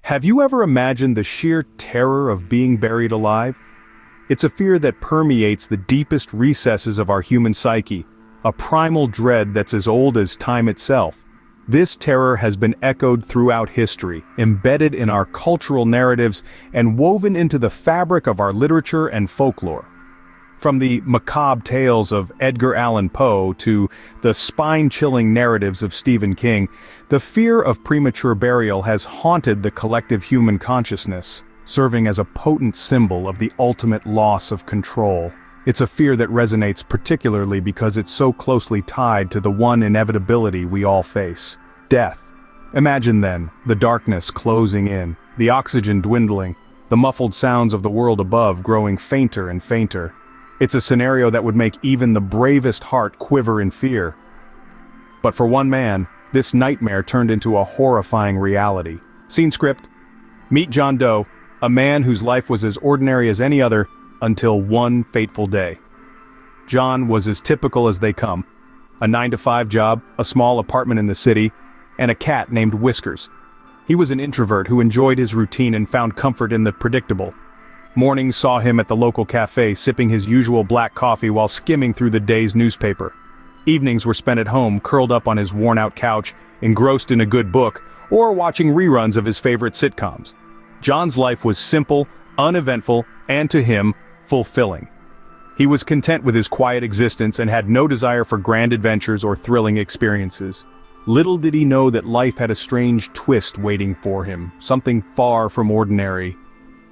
Have you ever imagined the sheer terror of being buried alive? It's a fear that permeates the deepest recesses of our human psyche, a primal dread that's as old as time itself. This terror has been echoed throughout history, embedded in our cultural narratives, and woven into the fabric of our literature and folklore. From the macabre tales of Edgar Allan Poe to the spine-chilling narratives of Stephen King, the fear of premature burial has haunted the collective human consciousness, serving as a potent symbol of the ultimate loss of control. It's a fear that resonates particularly because it's so closely tied to the one inevitability we all face: death. Imagine then, the darkness closing in, the oxygen dwindling, the muffled sounds of the world above growing fainter and fainter. It's a scenario that would make even the bravest heart quiver in fear. But for one man, this nightmare turned into a horrifying reality. Scene script: meet John Doe, a man whose life was as ordinary as any other, until one fateful day. John was as typical as they come. A 9-to-5 job, a small apartment in the city, and a cat named Whiskers. He was an introvert who enjoyed his routine and found comfort in the predictable. Mornings saw him at the local cafe sipping his usual black coffee while skimming through the day's newspaper. Evenings were spent at home, curled up on his worn-out couch, engrossed in a good book, or watching reruns of his favorite sitcoms. John's life was simple, uneventful, and to him, fulfilling. He was content with his quiet existence and had no desire for grand adventures or thrilling experiences. Little did he know that life had a strange twist waiting for him, something far from ordinary.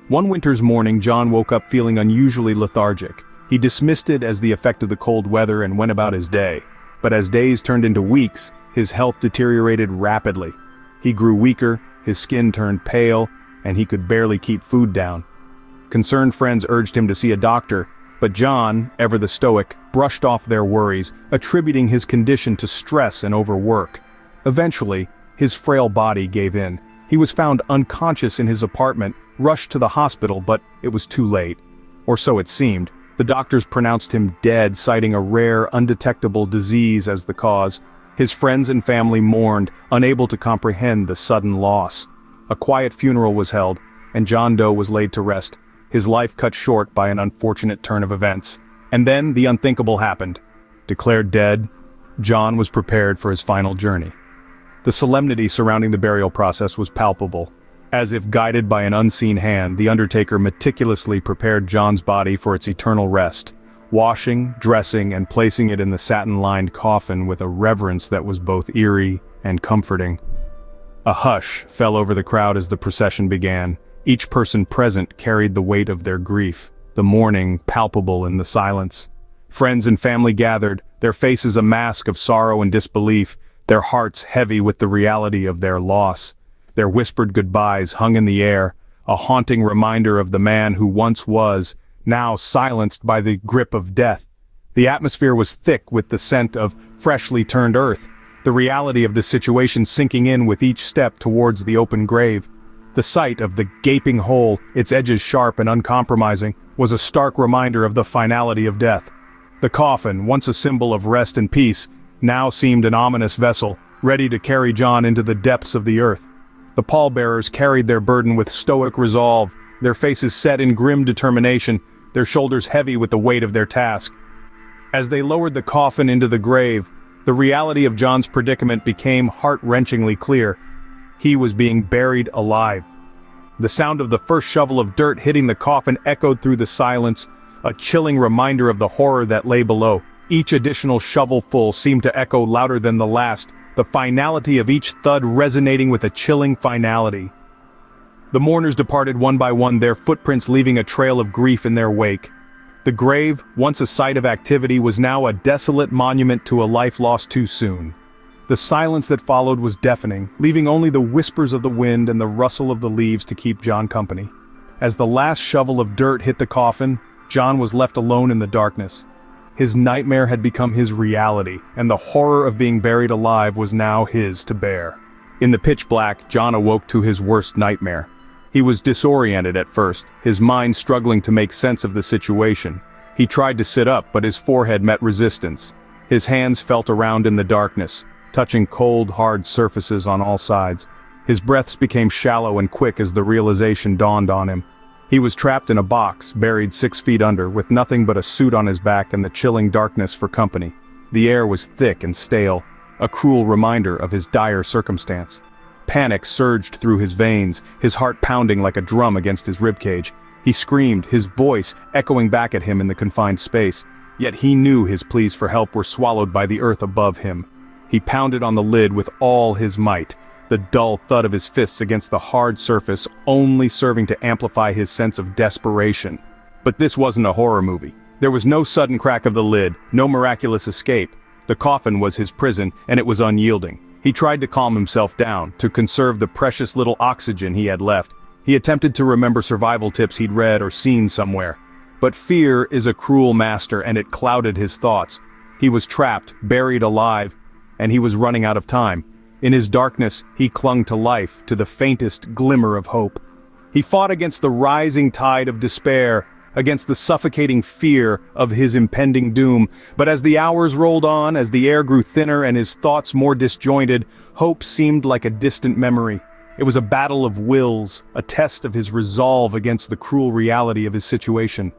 One winter's morning, John woke up feeling unusually lethargic. He dismissed it as the effect of the cold weather and went about his day. But as days turned into weeks, his health deteriorated rapidly. He grew weaker, his skin turned pale, and he could barely keep food down. Concerned friends urged him to see a doctor, but John, ever the stoic, brushed off their worries, attributing his condition to stress and overwork. Eventually, his frail body gave in. He was found unconscious in his apartment, rushed to the hospital, but it was too late. Or so it seemed. The doctors pronounced him dead, citing a rare, undetectable disease as the cause. His friends and family mourned, unable to comprehend the sudden loss. A quiet funeral was held, and John Doe was laid to rest, his life cut short by an unfortunate turn of events. And then the unthinkable happened. Declared dead, John was prepared for his final journey. The solemnity surrounding the burial process was palpable. As if guided by an unseen hand, the undertaker meticulously prepared John's body for its eternal rest, washing, dressing, and placing it in the satin-lined coffin with a reverence that was both eerie and comforting. A hush fell over the crowd as the procession began. Each person present carried the weight of their grief, the mourning palpable in the silence. Friends and family gathered, their faces a mask of sorrow and disbelief, their hearts heavy with the reality of their loss. Their whispered goodbyes hung in the air, a haunting reminder of the man who once was, now silenced by the grip of death. The atmosphere was thick with the scent of freshly turned earth, the reality of the situation sinking in with each step towards the open grave. The sight of the gaping hole, its edges sharp and uncompromising, was a stark reminder of the finality of death. The coffin, once a symbol of rest and peace, now seemed an ominous vessel, ready to carry John into the depths of the earth. The pallbearers carried their burden with stoic resolve, their faces set in grim determination, their shoulders heavy with the weight of their task. As they lowered the coffin into the grave, the reality of John's predicament became heart-wrenchingly clear. He was being buried alive. The sound of the first shovel of dirt hitting the coffin echoed through the silence, a chilling reminder of the horror that lay below. Each additional shovelful seemed to echo louder than the last, the finality of each thud resonating with a chilling finality. The mourners departed one by one, their footprints leaving a trail of grief in their wake. The grave, once a site of activity, was now a desolate monument to a life lost too soon. The silence that followed was deafening, leaving only the whispers of the wind and the rustle of the leaves to keep John company. As the last shovel of dirt hit the coffin, John was left alone in the darkness. His nightmare had become his reality, and the horror of being buried alive was now his to bear. In the pitch black, John awoke to his worst nightmare. He was disoriented at first, his mind struggling to make sense of the situation. He tried to sit up, but his forehead met resistance. His hands felt around in the darkness, touching cold, hard surfaces on all sides. His breaths became shallow and quick as the realization dawned on him. He was trapped in a box, buried 6 feet under, with nothing but a suit on his back and the chilling darkness for company. The air was thick and stale, a cruel reminder of his dire circumstance. Panic surged through his veins, his heart pounding like a drum against his ribcage. He screamed, his voice echoing back at him in the confined space. Yet he knew his pleas for help were swallowed by the earth above him. He pounded on the lid with all his might, the dull thud of his fists against the hard surface only serving to amplify his sense of desperation. But this wasn't a horror movie. There was no sudden crack of the lid, no miraculous escape. The coffin was his prison, and it was unyielding. He tried to calm himself down, to conserve the precious little oxygen he had left. He attempted to remember survival tips he'd read or seen somewhere. But fear is a cruel master, and it clouded his thoughts. He was trapped, buried alive, and he was running out of time. In his darkness, he clung to life, to the faintest glimmer of hope. He fought against the rising tide of despair, against the suffocating fear of his impending doom. But as the hours rolled on, as the air grew thinner and his thoughts more disjointed, hope seemed like a distant memory. It was a battle of wills, a test of his resolve against the cruel reality of his situation.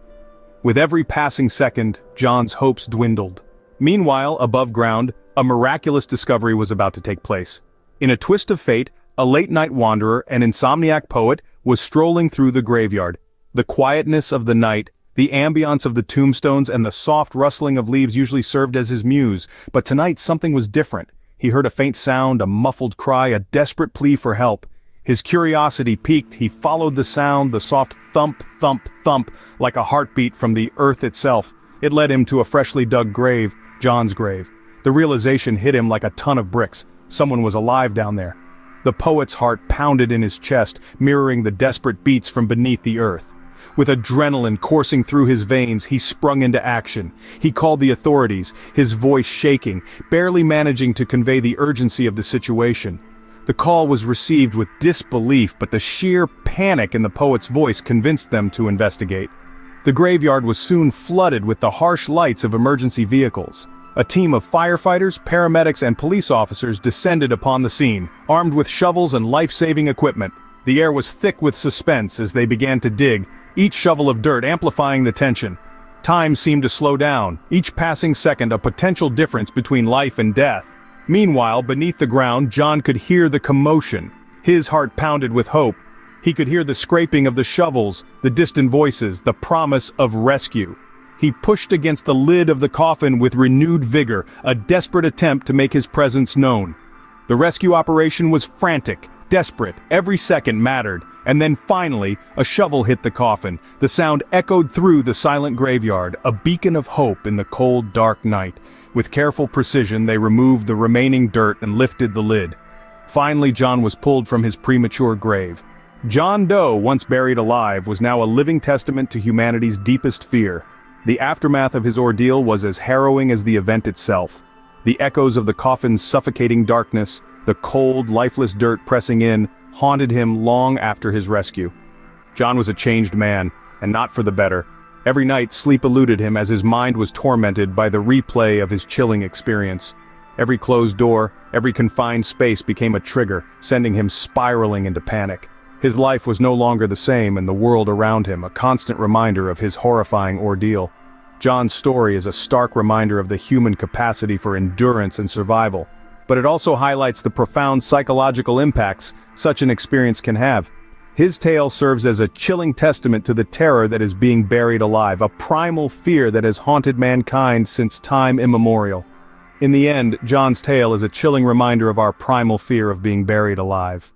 With every passing second, John's hopes dwindled. Meanwhile, above ground, a miraculous discovery was about to take place. In a twist of fate, a late-night wanderer, an insomniac poet, was strolling through the graveyard. The quietness of the night, the ambience of the tombstones, and the soft rustling of leaves usually served as his muse, but tonight something was different. He heard a faint sound, a muffled cry, a desperate plea for help. His curiosity piqued, he followed the sound, the soft thump, thump, thump, like a heartbeat from the earth itself. It led him to a freshly dug grave, John's grave. The realization hit him like a ton of bricks. Someone was alive down there. The poet's heart pounded in his chest, mirroring the desperate beats from beneath the earth. With adrenaline coursing through his veins, he sprung into action. He called the authorities, his voice shaking, barely managing to convey the urgency of the situation. The call was received with disbelief, but the sheer panic in the poet's voice convinced them to investigate. The graveyard was soon flooded with the harsh lights of emergency vehicles. A team of firefighters, paramedics, and police officers descended upon the scene, armed with shovels and life-saving equipment. The air was thick with suspense as they began to dig, each shovel of dirt amplifying the tension. Time seemed to slow down, each passing second a potential difference between life and death. Meanwhile, beneath the ground, John could hear the commotion. His heart pounded with hope. He could hear the scraping of the shovels, the distant voices, the promise of rescue. He pushed against the lid of the coffin with renewed vigor, a desperate attempt to make his presence known. The rescue operation was frantic, desperate, every second mattered, and then finally, a shovel hit the coffin. The sound echoed through the silent graveyard, a beacon of hope in the cold, dark night. With careful precision, they removed the remaining dirt and lifted the lid. Finally, John was pulled from his premature grave. John Doe, once buried alive, was now a living testament to humanity's deepest fear. The aftermath of his ordeal was as harrowing as the event itself. The echoes of the coffin's suffocating darkness, the cold, lifeless dirt pressing in, haunted him long after his rescue. John was a changed man, and not for the better. Every night, sleep eluded him as his mind was tormented by the replay of his chilling experience. Every closed door, every confined space became a trigger, sending him spiraling into panic. His life was no longer the same, and the world around him a constant reminder of his horrifying ordeal. John's story is a stark reminder of the human capacity for endurance and survival, but it also highlights the profound psychological impacts such an experience can have. His tale serves as a chilling testament to the terror that is being buried alive, a primal fear that has haunted mankind since time immemorial. In the end, John's tale is a chilling reminder of our primal fear of being buried alive.